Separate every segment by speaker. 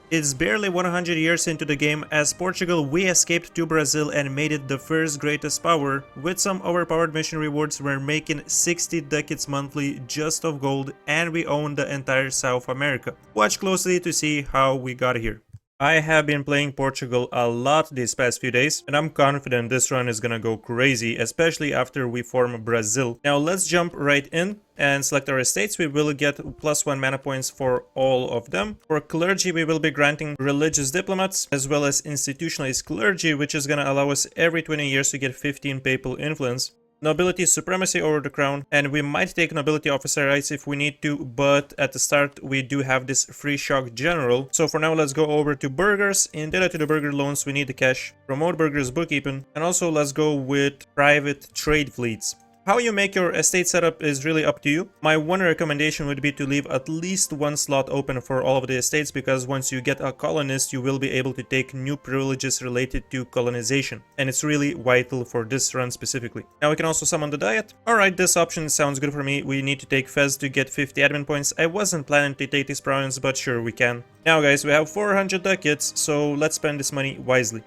Speaker 1: It's barely 100 years into the game. As Portugal, we escaped to Brazil and made it the first greatest power. With some overpowered mission rewards, we're making 60 ducats monthly just of gold, and we own the entire South America. Watch closely to see how we got here. I have been playing Portugal a lot these past few days, and I'm confident this run is gonna go crazy, especially after we form Brazil. Now let's jump right in and select our estates. We will get +1 mana points for all of them. For clergy, we will be granting religious diplomats as well as institutionalized clergy, which is gonna allow us every 20 years to get 15 papal influence. Nobility supremacy over the crown, and we might take nobility officer rights if we need to, but at the start we do have this free shock general. So for now, let's go over to burghers. In data to the burgher loans, we need the cash, promote burghers bookkeeping, and also let's go with private trade fleets. How you make your estate setup is really up to you. My one recommendation would be to leave at least one slot open for all of the estates, because once you get a colonist, you will be able to take new privileges related to colonization. And it's really vital for this run specifically. Now we can also summon the diet. Alright, this option sounds good for me. We need to take Fez to get 50 admin points. I wasn't planning to take this province, but sure, we can. Now guys, we have 400 ducats, so let's spend this money wisely.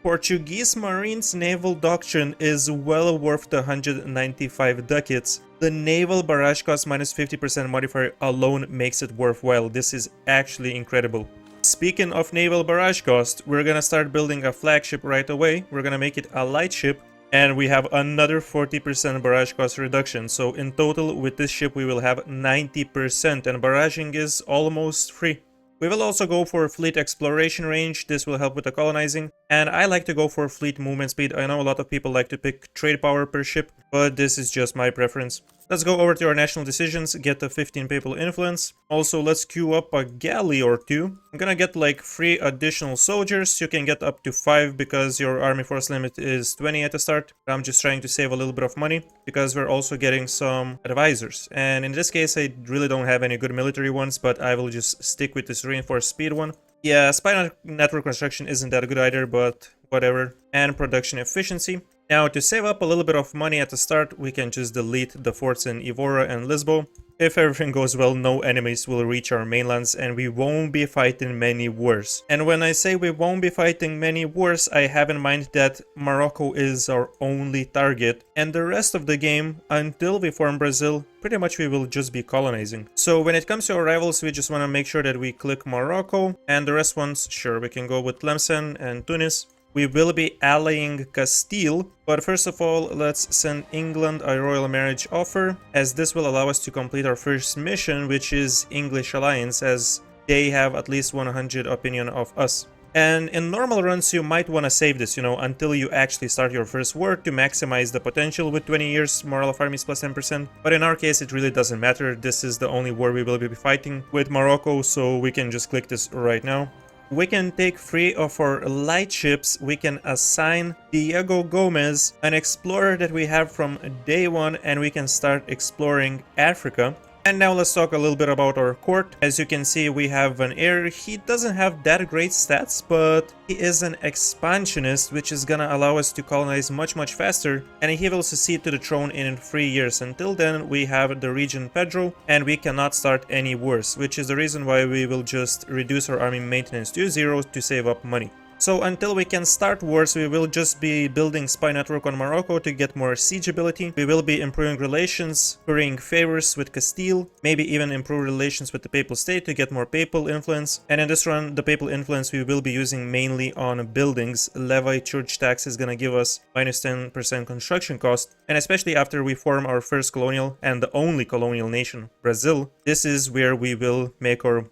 Speaker 1: Portuguese Marines naval doctrine is well worth the 195 ducats. The naval barrage cost minus 50% modifier alone makes it worthwhile. This is actually incredible. Speaking of naval barrage cost, we're gonna start building a flagship right away. We're gonna make it a light ship, and we have another 40% barrage cost reduction. So in total with this ship we will have 90%, and barraging is almost free. We will also go for fleet exploration range. This will help with the colonizing, and I like to go for fleet movement speed. I know a lot of people like to pick trade power per ship, but this is just my preference. Let's go over to our national decisions, get the 15 papal influence. Also, let's queue up a galley or two. I'm gonna get like 3 additional soldiers. You can get up to 5 because your army force limit is 20 at the start. I'm just trying to save a little bit of money because we're also getting some advisors. And in this case, I really don't have any good military ones, but I will just stick with this reinforced speed one. Yeah, spy network construction isn't that good either, but whatever. And production efficiency. Now, to save up a little bit of money at the start, we can just delete the forts in Evora and Lisbon. If everything goes well, no enemies will reach our mainlands, and we won't be fighting many wars. And when I say we won't be fighting many wars, I have in mind that Morocco is our only target, and the rest of the game, until we form Brazil, pretty much we will just be colonizing. So when it comes to our rivals, we just want to make sure that we click Morocco, and the rest ones, sure, we can go with Tlemcen and Tunis. We will be allying Castile, but first of all, let's send England a royal marriage offer, as this will allow us to complete our first mission, which is English alliance, as they have at least 100 opinion of us. And in normal runs, you might want to save this, until you actually start your first war to maximize the potential with 20 years, moral of armies plus 10%. But in our case, it really doesn't matter. This is the only war we will be fighting with Morocco, so we can just click this right now. We can take 3 of our light ships. We can assign Diego Gomez, an explorer that we have from day 1, and we can start exploring Africa. And now let's talk a little bit about our court. As you can see, we have an heir. He doesn't have that great stats, but he is an expansionist, which is gonna allow us to colonize much faster, and he will succeed to the throne in 3 years. Until then, we have the region Pedro, and we cannot start any wars, which is the reason why we will just reduce our army maintenance to 0 to save up money. So until we can start wars, we will just be building spy network on Morocco to get more siege ability. We will be improving relations, currying favors with Castile, maybe even improve relations with the Papal State to get more papal influence. And in this run, the papal influence we will be using mainly on buildings. Levy church tax is gonna give us minus 10% construction cost. And especially after we form our first colonial and the only colonial nation, Brazil, this is where we will make our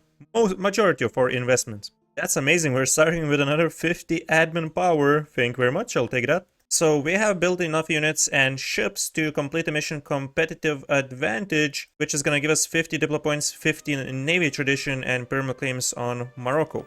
Speaker 1: majority of our investments. That's amazing. We're starting with another 50 admin power. Thank you very much. I'll take that. So we have built enough units and ships to complete the mission competitive advantage, which is going to give us 50 diplo points, 15 navy tradition, and permaclaims on Morocco.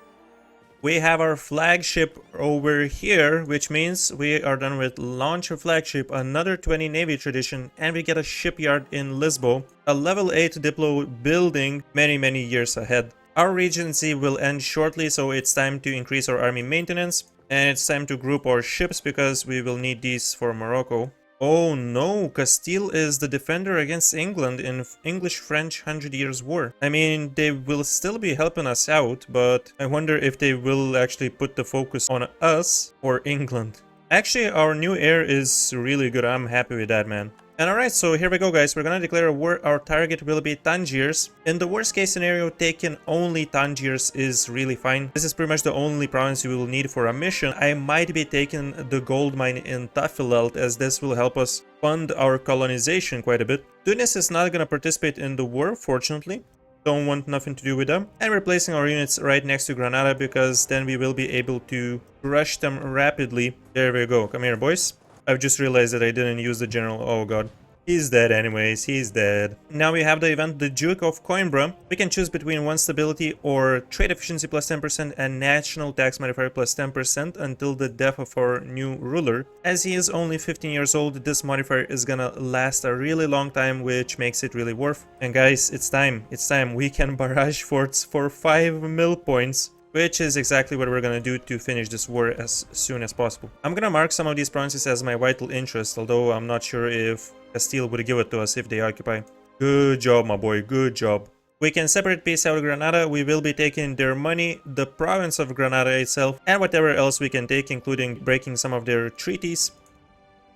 Speaker 1: We have our flagship over here, which means we are done with launch a flagship, another 20 navy tradition, and we get a shipyard in Lisbon, a level 8 diplo building many years ahead. Our regency will end shortly, so it's time to increase our army maintenance, and it's time to group our ships because we will need these for Morocco. Oh no, Castile is the defender against England in English-French 100 Years' War. I mean, they will still be helping us out, but I wonder if they will actually put the focus on us or England. Actually, our new heir is really good. I'm happy with that, man. And alright, so here we go, guys. We're gonna declare a war. Our target will be Tangiers. In the worst case scenario, taking only Tangiers is really fine. This is pretty much the only province you will need for a mission. I might be taking the gold mine in Tafilalt, as this will help us fund our colonization quite a bit. Tunis is not gonna participate in the war, fortunately. Don't want nothing to do with them. And we're placing our units right next to Granada, because then we will be able to crush them rapidly. There we go. Come here, boys. I've just realized that I didn't use the general. Oh god. He's dead anyways, he's dead. Now we have the event, the Duke of Coimbra. We can choose between 1 stability or trade efficiency plus 10% and national tax modifier plus 10% until the death of our new ruler. As he is only 15 years old, this modifier is gonna last a really long time, which makes it really worth. And guys, it's time. It's time. We can barrage forts for 5 mil points. Which is exactly what we're gonna do to finish this war as soon as possible. I'm gonna mark some of these provinces as my vital interest, although I'm not sure if Castile would give it to us if they occupy. Good job, my boy, good job. We can separate peace out of Granada. We will be taking their money, the province of Granada itself, and whatever else we can take, including breaking some of their treaties.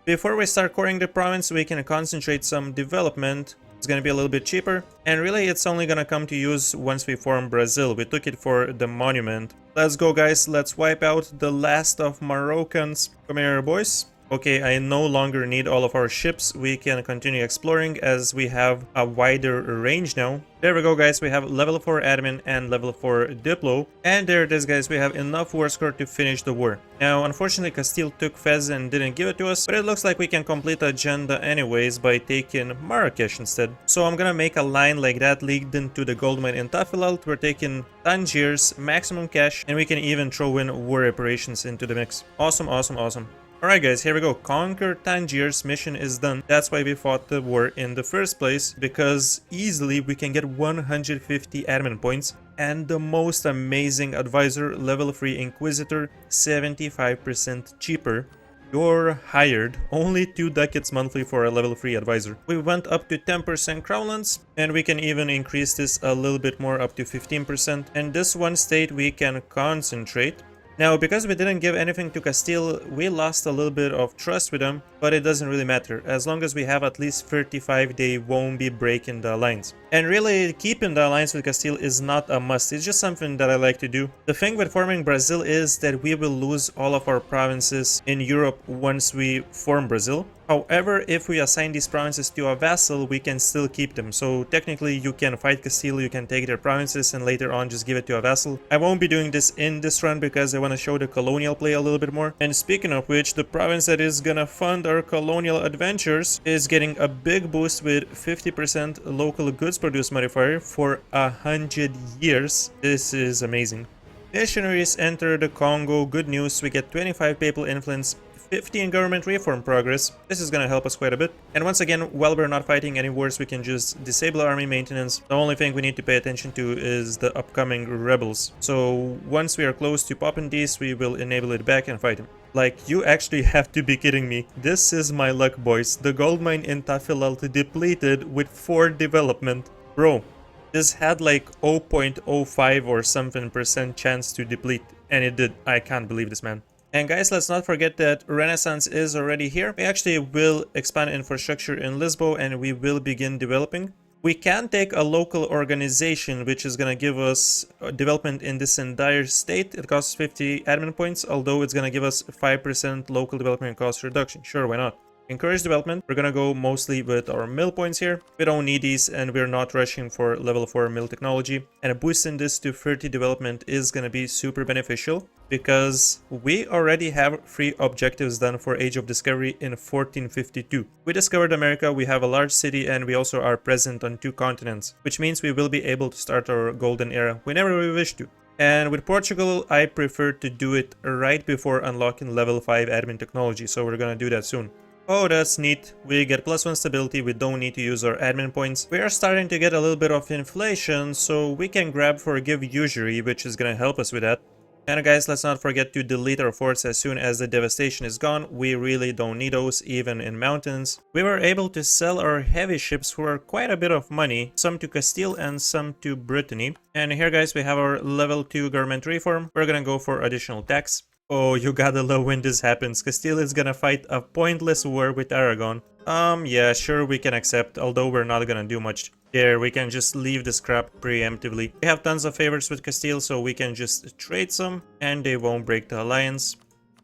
Speaker 1: Before we start coring the province, we can concentrate some development. It's gonna be a little bit cheaper, and really it's only gonna come to use once we form Brazil. We took it for the monument. Let's go, guys. Let's wipe out the last of Moroccans. Come here, boys. Okay, I no longer need all of our ships. We can continue exploring as we have a wider range now. There we go, guys. We have level 4 admin and level 4 diplo. And there it is, guys. We have enough war score to finish the war. Now, unfortunately, Castile took Fez and didn't give it to us, but it looks like we can complete the agenda anyways by taking Marrakesh instead. So I'm gonna make a line like that leading to the gold mine in Tafilalt. We're taking Tangiers, maximum cash, and we can even throw in war reparations into the mix. Awesome, awesome, awesome. Alright guys, here we go. Conquer Tangiers, mission is done. That's why we fought the war in the first place, because easily we can get 150 admin points. And the most amazing advisor, level 3 Inquisitor, 75% cheaper. You're hired. Only 2 ducats monthly for a level 3 advisor. We went up to 10% crownlands, and we can even increase this a little bit more up to 15%. And this one state we can concentrate. Now, because we didn't give anything to Castile, we lost a little bit of trust with them, but it doesn't really matter. As long as we have at least 35, they won't be breaking the alliance. And really, keeping the alliance with Castile is not a must, it's just something that I like to do. The thing with forming Brazil is that we will lose all of our provinces in Europe once we form Brazil. However, if we assign these provinces to a vassal, we can still keep them. So technically, you can fight Castile, you can take their provinces, and later on just give it to a vassal. I won't be doing this in this run because I want to show the colonial play a little bit more. And speaking of which, the province that is gonna fund our colonial adventures is getting a big boost with 50% local goods produced modifier for 100 years. This is amazing. Missionaries enter the Congo. Good news, we get 25 papal influence, 50 in government reform progress. This is gonna help us quite a bit. And once again, while we're not fighting any wars, we can just disable army maintenance. The only thing we need to pay attention to is the upcoming rebels. So once we are close to popping these, we will enable it back and fight them. Like, you actually have to be kidding me. This is my luck, boys. The gold mine in Tafilalt depleted with 4 development. Bro, this had like 0.05 or something % chance to deplete, and it did. I can't believe this, man. And guys, let's not forget that Renaissance is already here. We actually will expand infrastructure in Lisbon and we will begin developing. We can take a local organization, which is going to give us development in this entire state. It costs 50 admin points, although it's going to give us 5% local development cost reduction. Sure, why not? Encourage development. We're gonna go mostly with our mill points here. We don't need these and we're not rushing for level 4 mill technology. And boosting this to 30 development is gonna be super beneficial because we already have 3 objectives done for Age of Discovery in 1452. We discovered America, we have a large city, and we also are present on 2 continents, which means we will be able to start our golden era whenever we wish to. And with Portugal, I prefer to do it right before unlocking level 5 admin technology, so we're gonna do that soon. Oh, that's neat. We get +1 stability, we don't need to use our admin points. We are starting to get a little bit of inflation, so we can grab Forgive Usury, which is gonna help us with that. And guys, let's not forget to delete our forts as soon as the devastation is gone. We really don't need those, even in mountains. We were able to sell our heavy ships for quite a bit of money, some to Castile and some to Brittany. And here guys, we have our level 2 government reform. We're gonna go for additional tax. Oh, you gotta love when this happens. Castile is gonna fight a pointless war with Aragon. Yeah, sure, we can accept, although we're not gonna do much. There, we can just leave the scrap preemptively. We have tons of favors with Castile, so we can just trade some, and they won't break the alliance.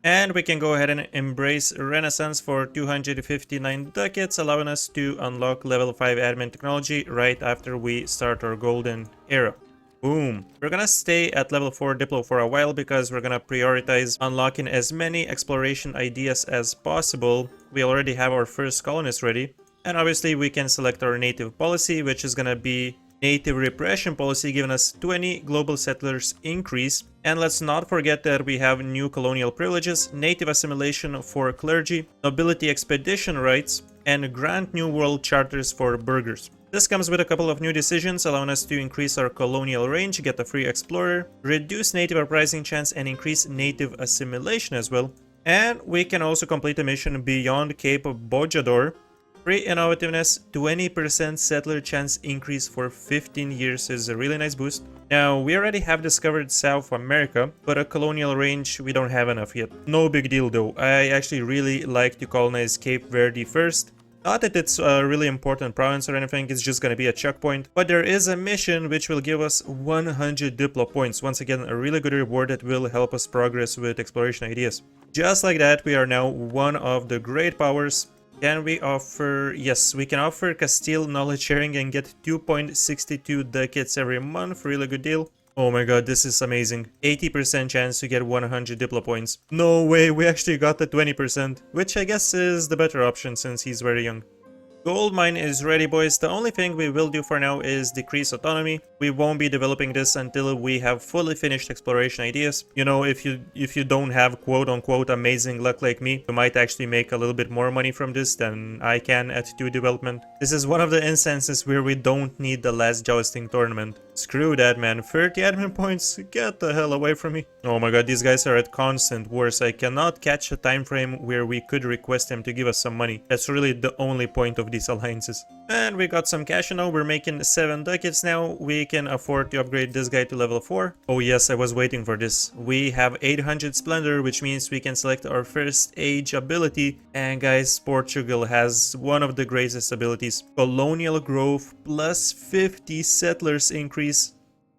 Speaker 1: And we can go ahead and embrace Renaissance for 259 ducats, allowing us to unlock level 5 admin technology right after we start our golden era. Boom. We're gonna stay at level 4 Diplo for a while because we're gonna prioritize unlocking as many exploration ideas as possible. We already have our first colonist ready. And obviously we can select our native policy, which is gonna be native repression policy, giving us 20 global settlers increase. And let's not forget that we have new colonial privileges, native assimilation for clergy, nobility expedition rights, and grant new world charters for burghers. This comes with a couple of new decisions, allowing us to increase our colonial range, get a free explorer, reduce native uprising chance, and increase native assimilation as well. And we can also complete a mission beyond Cape Bojador. Free innovativeness, 20% settler chance increase for 15 years is a really nice boost. Now, we already have discovered South America, but a colonial range we don't have enough yet. No big deal though, I actually really like to colonize Cape Verde first. Not that it's a really important province or anything, it's just gonna be a checkpoint. But there is a mission which will give us 100 Diplo points. Once again, a really good reward that will help us progress with exploration ideas. Just like that, we are now one of the great powers. Can we offer... Yes, we can offer Castile knowledge sharing and get 2.62 ducats every month. Really good deal. Oh my god, this is amazing. 80% chance to get 100 Diplo points. No way, we actually got the 20%, which I guess is the better option since he's very young. Gold mine is ready, boys. The only thing we will do for now is decrease autonomy. We won't be developing this until we have fully finished exploration ideas. You know, if you don't have quote-unquote amazing luck like me, you might actually make a little bit more money from this than I can at 2 development. This is one of the instances where we don't need the last jousting tournament. Screw that, man. 30 admin points? Get the hell away from me. Oh my god, these guys are at constant wars. I cannot catch a time frame where we could request them to give us some money. That's really the only point of these alliances. And we got some cash now. We're making 7 ducats now. We can afford to upgrade this guy to level 4. Oh yes, I was waiting for this. We have 800 splendor, which means we can select our first age ability. And guys, Portugal has one of the greatest abilities. Colonial growth plus 50 settlers increase.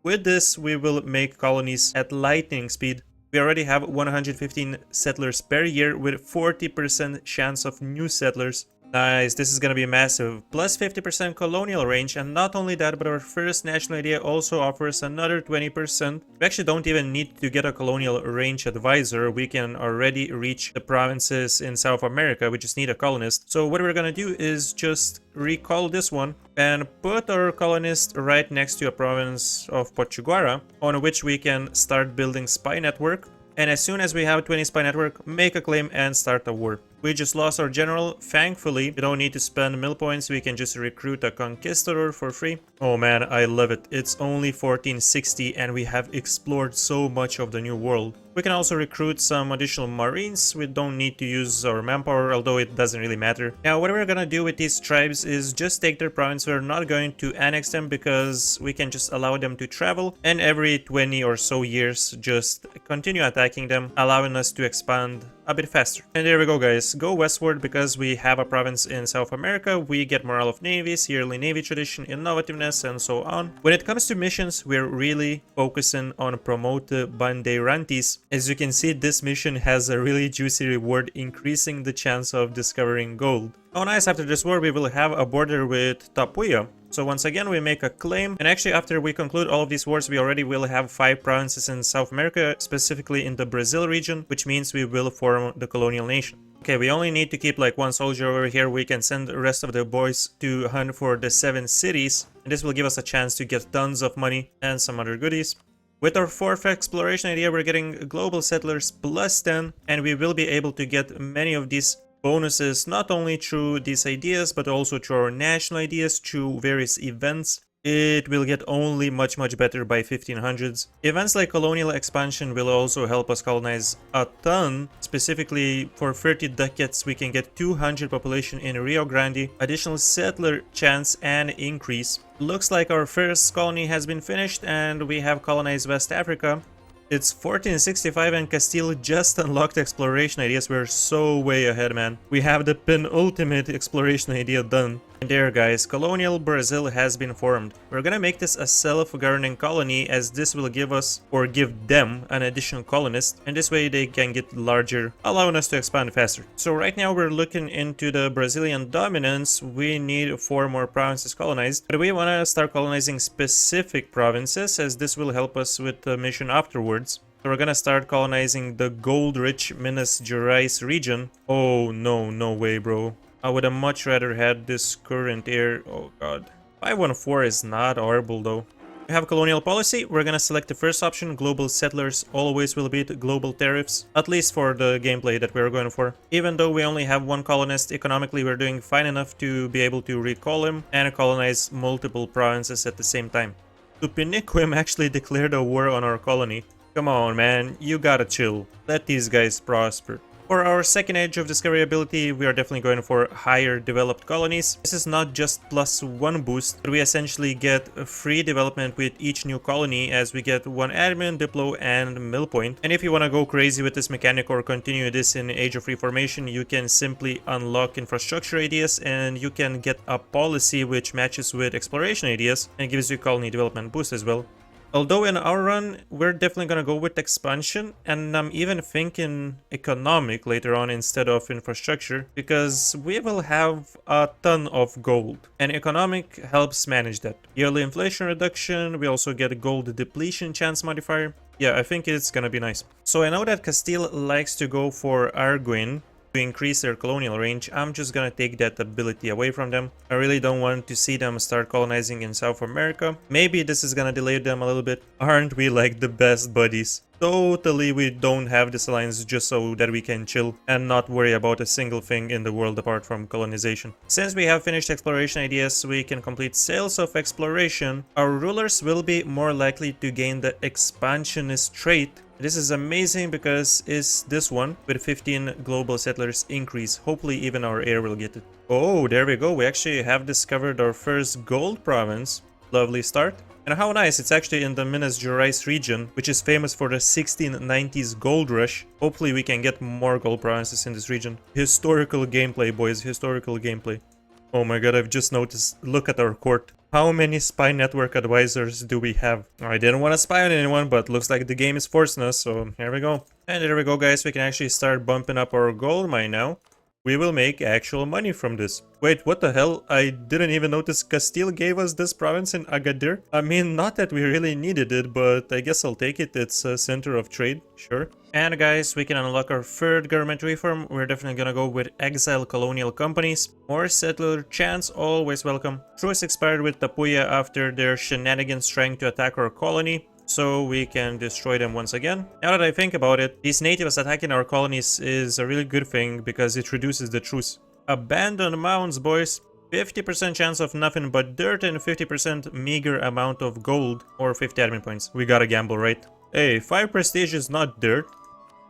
Speaker 1: With this, we will make colonies at lightning speed. We already have 115 settlers per year with 40% chance of new settlers. Nice, this is gonna be massive. Plus 50% colonial range, and not only that, but our first national idea also offers another 20%. We actually don't even need to get a colonial range advisor. We can already reach the provinces in South America. We just need a colonist. So what we're gonna do is just recall this one and put our colonist right next to a province of Potiguara, on which we can start building spy network. And as soon as we have 20 spy network, make a claim and start a war. We just lost our general. Thankfully, we don't need to spend mill points. We can just recruit a conquistador for free. Oh man, I love it. It's only 1460 and we have explored so much of the new world. We can also recruit some additional marines. We don't need to use our manpower, although it doesn't really matter. Now, what we're gonna do with these tribes is just take their province. We're not going to annex them because we can just allow them to travel. And every 20 or so years, just continue attacking them, allowing us to expand a bit faster. And there we go, guys. Go westward because we have a province in South America. We get morale of navies, yearly navy tradition, innovativeness, and so on. When it comes to missions, we're really focusing on promote bandeirantes. As you can see, this mission has a really juicy reward, increasing the chance of discovering gold. Oh nice, after this war we will have a border with Tapuia. So once again we make a claim, and actually after we conclude all of these wars we already will have 5 provinces in South America, specifically in the Brazil region, which means we will form the colonial nation. Okay, we only need to keep like 1 soldier over here. We can send the rest of the boys to hunt for the 7 cities, and this will give us a chance to get tons of money and some other goodies. With our 4th exploration idea, we're getting global settlers plus 10, and we will be able to get many of these bonuses not only through these ideas but also through our national ideas, through various events. it will get only much better by 1500s. Events like colonial expansion will also help us colonize a ton. Specifically for 30 ducats we can get 200 population in Rio Grande, additional settler chance and increase. Looks like our first colony has been finished and we have colonized West Africa. It's 1465 and Castile just unlocked exploration ideas. We're so way ahead, man. We have the penultimate exploration idea done. And there guys, Colonial Brazil has been formed. We're gonna make this a self-governing colony, as this will give us, or give them, an additional colonist, and this way they can get larger, allowing us to expand faster. So right now we're looking into the Brazilian dominance. We need 4 more provinces colonized, but we wanna start colonizing specific provinces, as this will help us with the mission afterwards. So we're gonna start colonizing the gold-rich Minas Gerais region. Oh no, no way, bro. I would have much rather had this current heir. Oh god. 514 is not horrible though. We have colonial policy. We're gonna select the first option. Global settlers always will beat global tariffs, at least for the gameplay that we're going for. Even though we only have 1 colonist, economically we're doing fine enough to be able to recall him and colonize multiple provinces at the same time. Tupiniquim actually declared a war on our colony. Come on, man, you gotta chill. Let these guys prosper. For our second age of discovery ability, we are definitely going for higher developed colonies. This is not just +1 boost, but we essentially get a free development with each new colony, as we get 1 admin, diplo, and mill point. And if you want to go crazy with this mechanic or continue this in Age of Reformation, you can simply unlock infrastructure ideas and you can get a policy which matches with exploration ideas and gives you colony development boost as well. Although in our run, we're definitely gonna go with expansion, and I'm even thinking economic later on instead of infrastructure, because we will have a ton of gold, and economic helps manage that. Yearly inflation reduction, we also get a gold depletion chance modifier. Yeah, I think it's gonna be nice. So I know that Castile likes to go for Arguin to increase their colonial range. I'm just gonna take that ability away from them. I really don't want to see them start colonizing in South America. Maybe this is gonna delay them a little bit. Aren't we like the best buddies? Totally, we don't have this alliance just so that we can chill and not worry about a single thing in the world apart from colonization. Since we have finished exploration ideas, we can complete sales of exploration. Our rulers will be more likely to gain the expansionist trait. This is amazing because it's this one with 15 global settlers increase. Hopefully even our heir will get it. Oh, there we go. We actually have discovered our first gold province. Lovely start. And how nice, it's actually in the Minas Gerais region, which is famous for the 1690s gold rush. Hopefully we can get more gold provinces in this region. Historical gameplay, boys, historical gameplay. Oh my god, I've just noticed, look at our court. How many spy network advisors do we have? I didn't want to spy on anyone, but looks like the game is forcing us, so here we go. And there we go, guys, we can actually start bumping up our gold mine now. We will make actual money from this. Wait, what the hell? I didn't even notice Castile gave us this province in Agadir. I mean, not that we really needed it, but I guess I'll take it. It's a center of trade, sure. And guys, we can unlock our third government reform. We're definitely gonna go with exile colonial companies. More settler chance, always welcome. Truce expired with Tapuya after their shenanigans trying to attack our colony, so we can destroy them once again. Now that I think about it, these natives attacking our colonies is a really good thing because it reduces the truce. Abandoned mounds, boys. 50% chance of nothing but dirt and 50% meager amount of gold, or 50 admin points. We gotta gamble, right? Hey, 5 prestige is not dirt.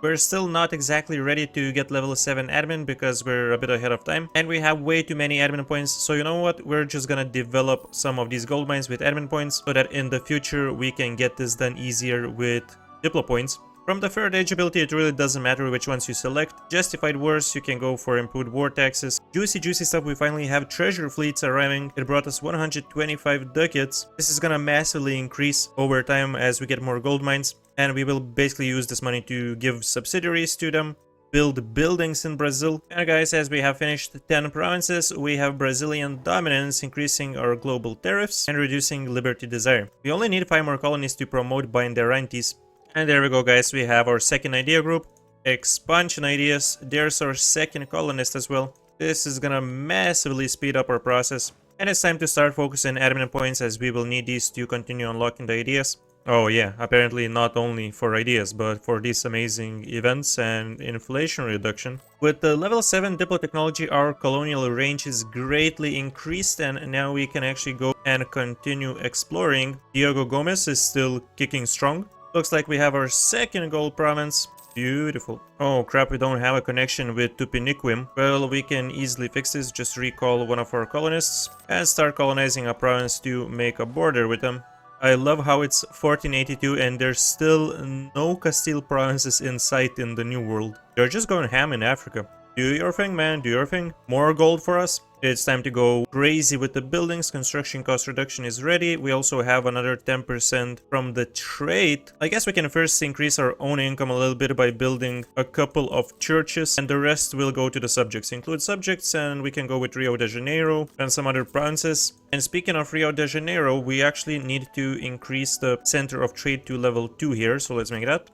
Speaker 1: We're still not exactly ready to get level 7 admin because we're a bit ahead of time. And we have way too many admin points. So you know what? We're just gonna develop some of these gold mines with admin points so that in the future we can get this done easier with diplo points. From the third age ability, it really doesn't matter which ones you select. Justified wars, you can go for improved war taxes. Juicy stuff, we finally have treasure fleets arriving. It brought us 125 ducats. This is gonna massively increase over time as we get more gold mines. And we will basically use this money to give subsidiaries to them, build buildings in Brazil. And guys, as we have finished 10 provinces, we have Brazilian dominance, increasing our global tariffs and reducing liberty desire. We only need 5 more colonies to promote Bandeirantes. And there we go, guys, we have our second idea group. Expansion ideas. There's our second colonist as well. This is gonna massively speed up our process. And it's time to start focusing admin points, as we will need these to continue unlocking the ideas. Oh yeah, apparently not only for ideas, but for these amazing events and inflation reduction. With the level 7 Diplo technology, our colonial range is greatly increased, and now we can actually go and continue exploring. Diego Gomez is still kicking strong. Looks like we have our second gold province. Beautiful. Oh crap, we don't have a connection with Tupiniquim. Well, we can easily fix this. Just recall one of our colonists and start colonizing a province to make a border with them. I love how it's 1482 and there's still no Castile provinces in sight in the New World. They're just going ham in Africa. Do your thing, man, do your thing. More gold for us. It's time to go crazy with the buildings. Construction cost reduction is ready. We also have another 10% from the trade. I guess we can first increase our own income a little bit by building a couple of churches, and the rest will go to the subjects. Include subjects, and we can go with Rio de Janeiro and some other provinces. And speaking of Rio de Janeiro, we actually need to increase the center of trade to level 2 here, so let's make that.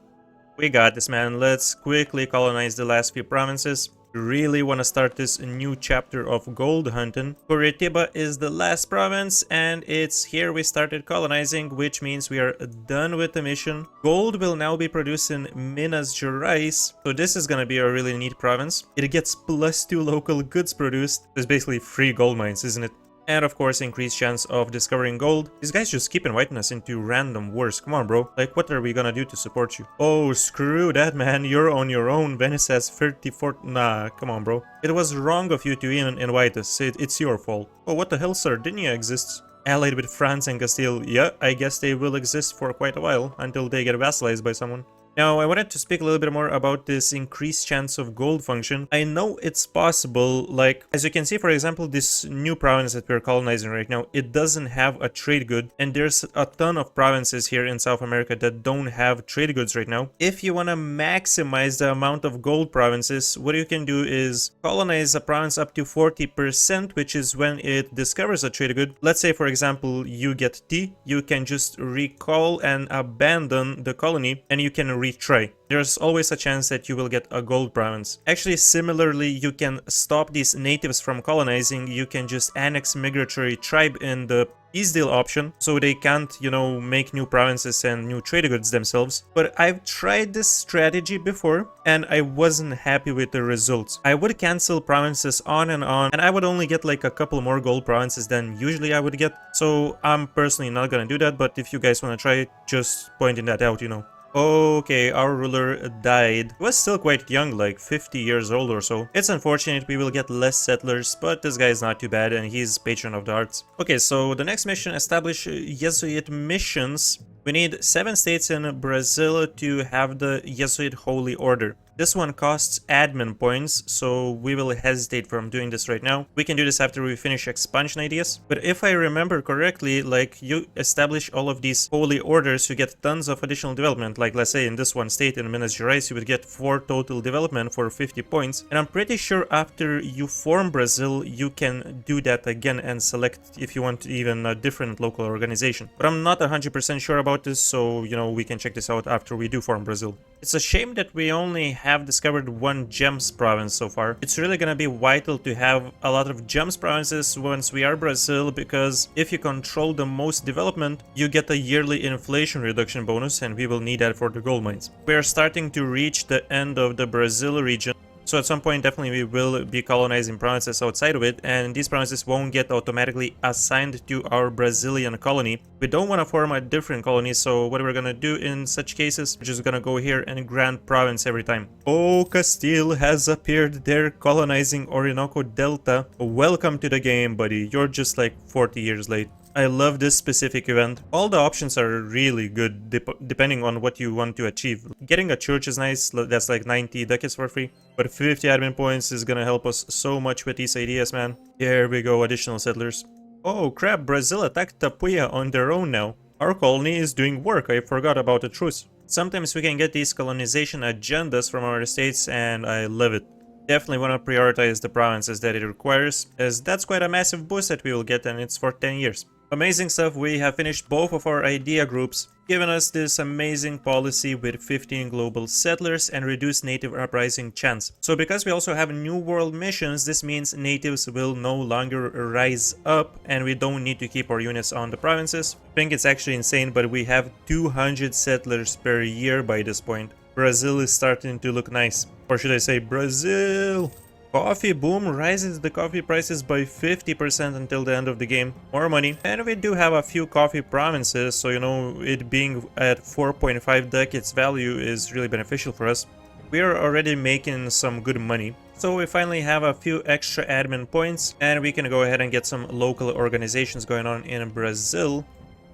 Speaker 1: We got this, man. Let's quickly colonize the last few provinces. Really want to start this new chapter of gold hunting. Curitiba is the last province, and it's here we started colonizing, which means we are done with the mission. Gold will now be produced in Minas Gerais, so this is gonna be a really neat province. It gets +2 local goods produced. It's basically free gold mines, isn't it? And of course, increased chance of discovering gold. These guys just keep inviting us into random wars. Come on, bro. Like, what are we gonna do to support you? Oh, screw that, man. You're on your own. Venice has 34... Nah, come on, bro. It was wrong of you to even invite us. It's your fault. Oh, what the hell? Sardinia exists. Allied with France and Castile. Yeah, I guess they will exist for quite a while until they get vassalized by someone. Now, I wanted to speak a little bit more about this increased chance of gold function. I know it's possible, like, as you can see, for example, this new province that we're colonizing right now, it doesn't have a trade good, and there's a ton of provinces here in South America that don't have trade goods right now. If you want to maximize the amount of gold provinces, what you can do is colonize a province up to 40%, which is when it discovers a trade good. Let's say, for example, you get tea, you can just recall and abandon the colony, and you can retry. There's always a chance that you will get a gold province. Actually, similarly, you can stop these natives from colonizing. You can just annex migratory tribe in the peace deal option, so they can't, you know, make new provinces and new trade goods themselves. But I've tried this strategy before, and I wasn't happy with the results. I would cancel provinces on, and I would only get like a couple more gold provinces than usually I would get. So I'm personally not gonna do that, but if you guys want to try it, just pointing that out, you know. Okay, our ruler died. He was still quite young, like 50 years old or so. It's unfortunate, we will get less settlers, but this guy is not too bad and he's patron of the arts. Okay, so the next mission, establish Jesuit missions. We need 7 states in Brazil to have the Jesuit Holy Order. This one costs admin points, so we will hesitate from doing this right now. We can do this after we finish expansion ideas. But if I remember correctly, like, you establish all of these holy orders, you get tons of additional development. Like, let's say in this one state in Minas Gerais, you would get 4 total development for 50 points. And I'm pretty sure after you form Brazil, you can do that again and select if you want even a different local organization. But I'm not 100% sure about this, so, you know, we can check this out after we do form Brazil. It's a shame that we only have discovered 1 gems province so far. It's really gonna be vital to have a lot of gems provinces once we are Brazil, because if you control the most development, you get a yearly inflation reduction bonus, and we will need that for the gold mines. We are starting to reach the end of the Brazil region. So at some point, definitely we will be colonizing provinces outside of it, and these provinces won't get automatically assigned to our Brazilian colony. We don't want to form a different colony, so what we're gonna do in such cases, we're just gonna go here and grant province every time. Oh, Castile has appeared. They're colonizing Orinoco Delta. Welcome to the game, buddy. You're just like 40 years late. I love this specific event. All the options are really good depending on what you want to achieve. Getting a church is nice, that's like 90 ducats for free. But 50 admin points is gonna help us so much with these ideas, man. Here we go, additional settlers. Oh crap, Brazil attacked Tapuia on their own now. Our colony is doing work, I forgot about the truce. Sometimes we can get these colonization agendas from our states, and I love it. Definitely want to prioritize the provinces that it requires, as that's quite a massive boost that we will get, and it's for 10 years. Amazing stuff, we have finished both of our idea groups, giving us this amazing policy with 15 global settlers and reduced native uprising chance. So because we also have new world missions, this means natives will no longer rise up and we don't need to keep our units on the provinces. I think it's actually insane, but we have 200 settlers per year by this point. Brazil is starting to look nice. Or should I say Brazil? Coffee boom rises the coffee prices by 50% until the end of the game. More money. And we do have a few coffee provinces, so you know, it being at 4.5 ducats value is really beneficial for us. We are already making some good money. So we finally have a few extra admin points and we can go ahead and get some local organizations going on in Brazil.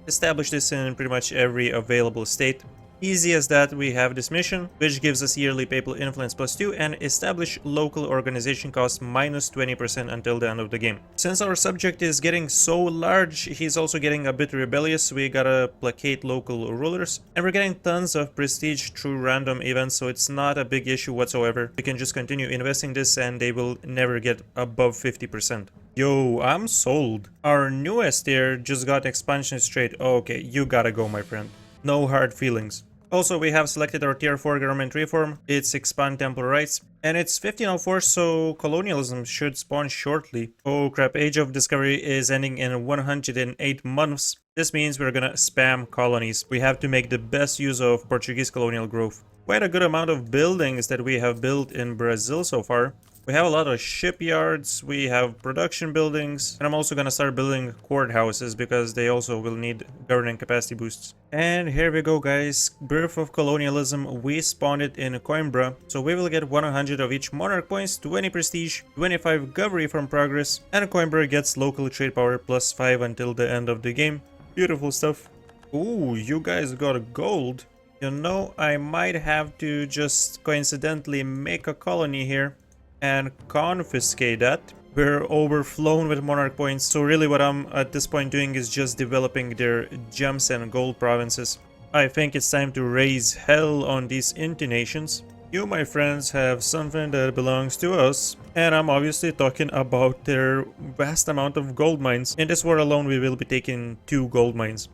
Speaker 1: Establish this in pretty much every available state. Easy as that, we have this mission, which gives us yearly papal influence +2 and establish local organization cost -20% until the end of the game. Since our subject is getting so large, he's also getting a bit rebellious, we gotta placate local rulers. And we're getting tons of prestige through random events, so it's not a big issue whatsoever. We can just continue investing this and they will never get above 50%. Yo, I'm sold. Our newest tier just got expansion straight. Okay, you gotta go, my friend. No hard feelings. Also, we have selected our tier 4 government reform. It's expand temporal rights. And it's 1504, so colonialism should spawn shortly. Oh crap, Age of Discovery is ending in 108 months. This means we're gonna spam colonies. We have to make the best use of Portuguese colonial growth. Quite a good amount of buildings that we have built in Brazil so far. We have a lot of shipyards, we have production buildings, and I'm also gonna start building courthouses because they also will need governing capacity boosts. And here we go, guys. Birth of colonialism, we spawned it in Coimbra, so we will get 100 of each monarch points, 20 prestige, 25 gov reform progress, and Coimbra gets local trade power +5 until the end of the game. Beautiful stuff. Ooh, you guys got gold. You know, I might have to just coincidentally make a colony here and confiscate that. We're overflown with monarch points, so really what I'm at this point doing is just developing their gems and gold provinces. I think it's time to raise hell on these inti nations. You, my friends, have something that belongs to us, and I'm obviously talking about their vast amount of gold mines. In this war alone, we will be taking 2 gold mines.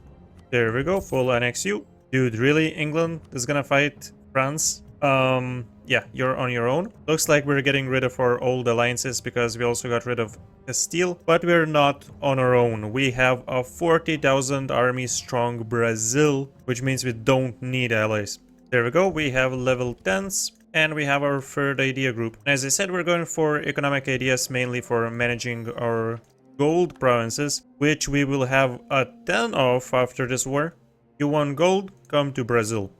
Speaker 1: There we go, full annex you. Dude, really? England is gonna fight France? Yeah, you're on your own. Looks like we're getting rid of our old alliances because we also got rid of Castile, but we're not on our own. We have a 40,000 army strong Brazil, which means we don't need allies. There we go, we have level 10s, and we have our third idea group. As I said, we're going for economic ideas, mainly for managing our gold provinces, which we will have a ton of after this war. You want gold? Come to Brazil.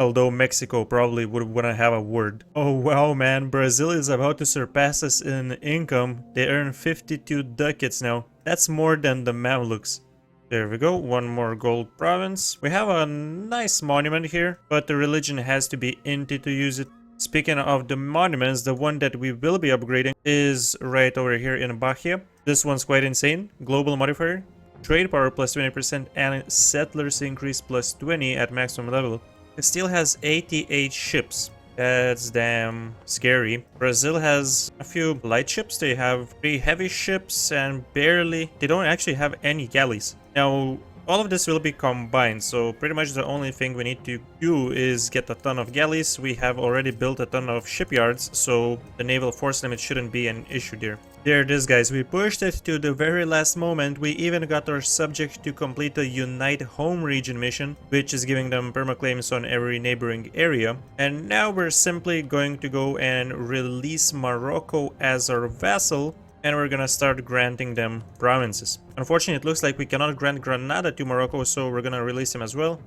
Speaker 1: Although Mexico probably would want to have a word. Oh wow, man, Brazil is about to surpass us in income. They earn 52 ducats now. That's more than the Mamluks. There we go, one more gold province. We have a nice monument here, but the religion has to be inti to use it. Speaking of the monuments, the one that we will be upgrading is right over here in Bahia. This one's quite insane. Global modifier, trade power +20%, and settlers increase +20 at maximum level. It still has 88 ships. That's damn scary. Brazil has a few light ships. They have 3 heavy ships and they don't actually have any galleys. Now, all of this will be combined, so pretty much the only thing we need to do is get a ton of galleys. We have already built a ton of shipyards, so the naval force limit shouldn't be an issue there. There it is, guys. We pushed it to the very last moment. We even got our subject to complete the Unite Home Region mission, which is giving them permaclaims on every neighboring area. And now we're simply going to go and release Morocco as our vassal, and we're gonna start granting them provinces. Unfortunately, it looks like we cannot grant Granada to Morocco, so we're gonna release him as well.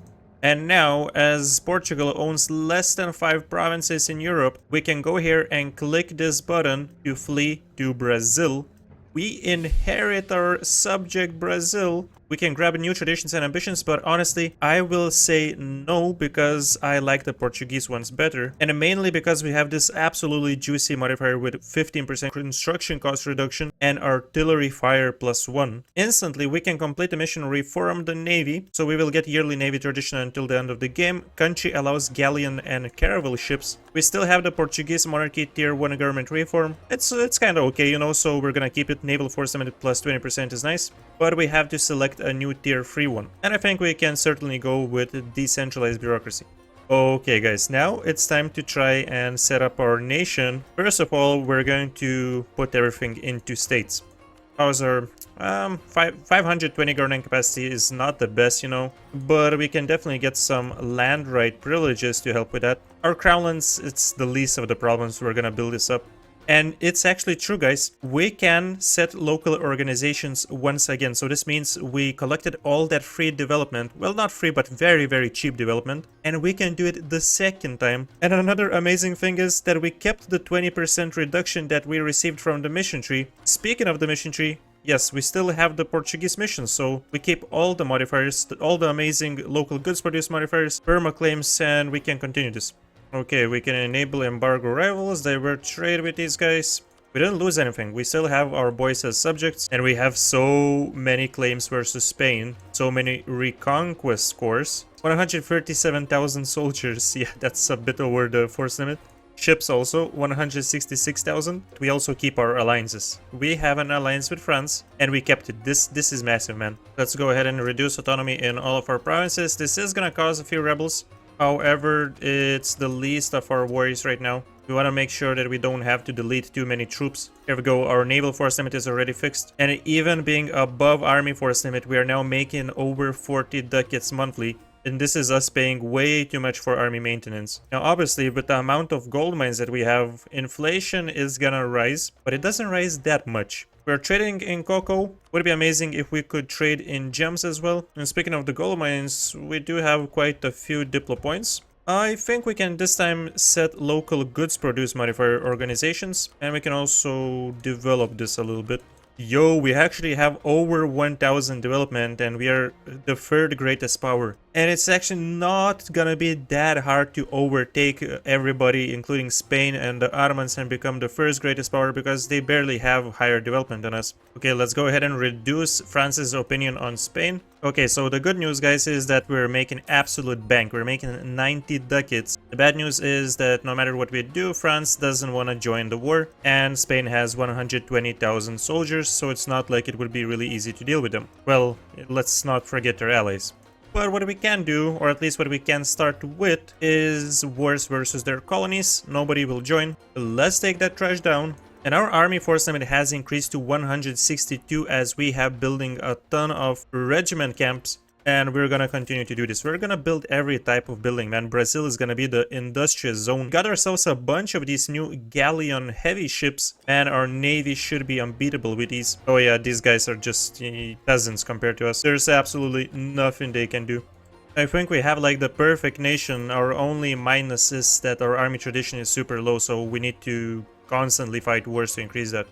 Speaker 1: And now, as Portugal owns less than 5 provinces in Europe, we can go here and click this button to flee to Brazil. We inherit our subject Brazil. We can grab new traditions and ambitions, but honestly, I will say no because I like the Portuguese ones better. And mainly because we have this absolutely juicy modifier with 15% construction cost reduction and artillery fire +1. Instantly, we can complete the mission, reform the navy, so we will get yearly navy tradition until the end of the game. Country allows galleon and caravel ships. We still have the Portuguese monarchy tier 1 government reform. It's kind of okay, you know, so we're gonna keep it. Naval force limit +20% is nice, but we have to select a new tier 3 one. And I think we can certainly go with decentralized bureaucracy. Okay guys, now it's time to try and set up our nation. First of all, we're going to put everything into states. Our 520 governing capacity is not the best, you know, but we can definitely get some land right privileges to help with that. Our crown lands, it's the least of the problems. We're gonna build this up. And it's actually true, guys. We can set local organizations once again. So this means we collected all that free development. Well, not free, but very, very cheap development. And we can do it the second time. And another amazing thing is that we kept the 20% reduction that we received from the mission tree. Speaking of the mission tree, yes, we still have the Portuguese mission, so we keep all the modifiers, all the amazing local goods produce modifiers, perma claims, and we can continue this. Okay, we can enable embargo rivals, divert trade with these guys. We didn't lose anything, we still have our boys as subjects, and we have so many claims versus Spain, so many reconquest scores. 137,000 soldiers, yeah, that's a bit over the force limit. Ships also, 166,000. We also keep our alliances. We have an alliance with France, and we kept it. This is massive, man. Let's go ahead and reduce autonomy in all of our provinces. This is gonna cause a few rebels. However, it's the least of our worries right now. We want to make sure that we don't have to delete too many troops. Here we go, our naval force limit is already fixed. And even being above army force limit, we are now making over 40 ducats monthly. And this is us paying way too much for army maintenance. Now, obviously, with the amount of gold mines that we have, inflation is gonna rise, but it doesn't rise that much. We're trading in cocoa. Would it be amazing if we could trade in gems as well? And speaking of the gold mines, we do have quite a few diplo points. I think we can this time set local goods produce modifier organizations, and we can also develop this a little bit. Yo, we actually have over 1000 development, and we are the third greatest power. And it's actually not gonna be that hard to overtake everybody, including Spain and the Ottomans, and become the first greatest power because they barely have higher development than us. Okay, let's go ahead and reduce France's opinion on Spain. Okay, so the good news, guys, is that we're making absolute bank. We're making 90 ducats. The bad news is that no matter what we do, France doesn't want to join the war, and Spain has 120,000 soldiers, so it's not like it would be really easy to deal with them. Well, let's not forget their allies. But what we can do, or at least what we can start with, is wars versus their colonies. Nobody will join. Let's take that trash down. And our army force limit has increased to 162 as we have building a ton of regiment camps. And we're gonna continue to do this. We're gonna build every type of building, man. Brazil is gonna be the industrial zone. Got ourselves a bunch of these new galleon heavy ships, and our navy should be unbeatable with these. Oh yeah, these guys are just peasants compared to us. There's absolutely nothing they can do. I think we have like the perfect nation. Our only minus is that our army tradition is super low, so we need to constantly fight wars to increase that.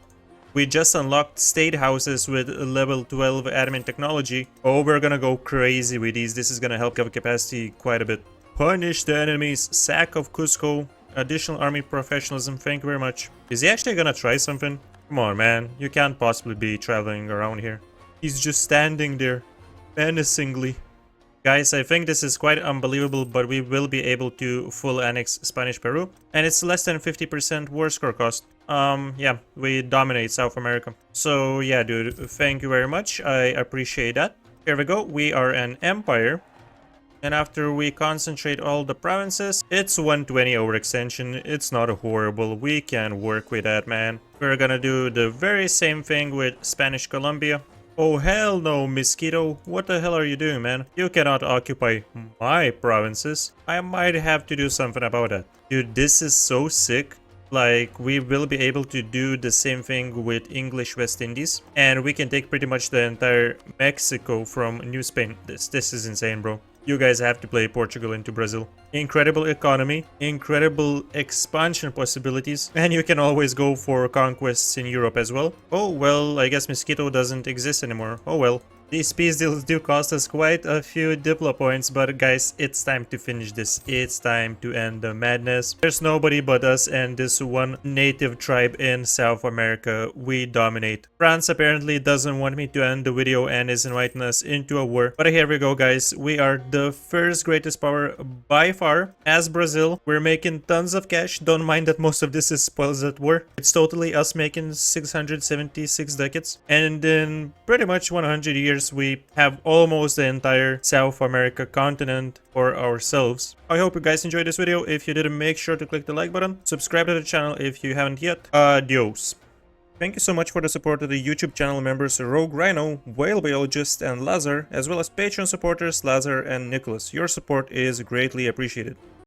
Speaker 1: We just unlocked state houses with level 12 admin technology. Oh, we're gonna go crazy with these. This is gonna help cover capacity quite a bit. Punish the enemies. Sack of Cusco. Additional army professionalism. Thank you very much. Is he actually gonna try something? Come on, man. You can't possibly be traveling around here. He's just standing there menacingly. Guys, I think this is quite unbelievable, but we will be able to full annex Spanish Peru. And it's less than 50% war score cost. Yeah, we dominate South America. So yeah, dude, thank you very much. I appreciate that. Here we go. We are an empire. And after we concentrate all the provinces, it's 120 overextension. It's not horrible. We can work with that, man. We're gonna do the very same thing with Spanish Colombia. Oh hell no, Mosquito. What the hell are you doing, man? You cannot occupy my provinces. I might have to do something about that. Dude, this is so sick. Like, we will be able to do the same thing with English West Indies. And we can take pretty much the entire Mexico from New Spain. This is insane, bro. You guys have to play Portugal into Brazil. Incredible economy, incredible expansion possibilities, and you can always go for conquests in Europe as well. Oh, well, I guess Mosquito doesn't exist anymore. Oh well. These peace deals do cost us quite a few diplo points, but guys, it's time to finish this. It's time to end the madness. There's nobody but us and this one native tribe in South America. We dominate. France apparently doesn't want me to end the video and is inviting us into a war. But here we go, guys. We are the first greatest power by far. As Brazil, we're making tons of cash. Don't mind that most of this is spoils at war. It's totally us making 676 ducats. And in pretty much 100 years, years, we have almost the entire South America continent for ourselves. I hope you guys enjoyed this video. If you did, make sure to click the like button, subscribe to the channel if you haven't yet. Adios. Thank you so much for the support of the YouTube channel members RogueRhino, Biologist, and Lazar, as well as Patreon supporters Lazar and Nikolas. Your support is greatly appreciated.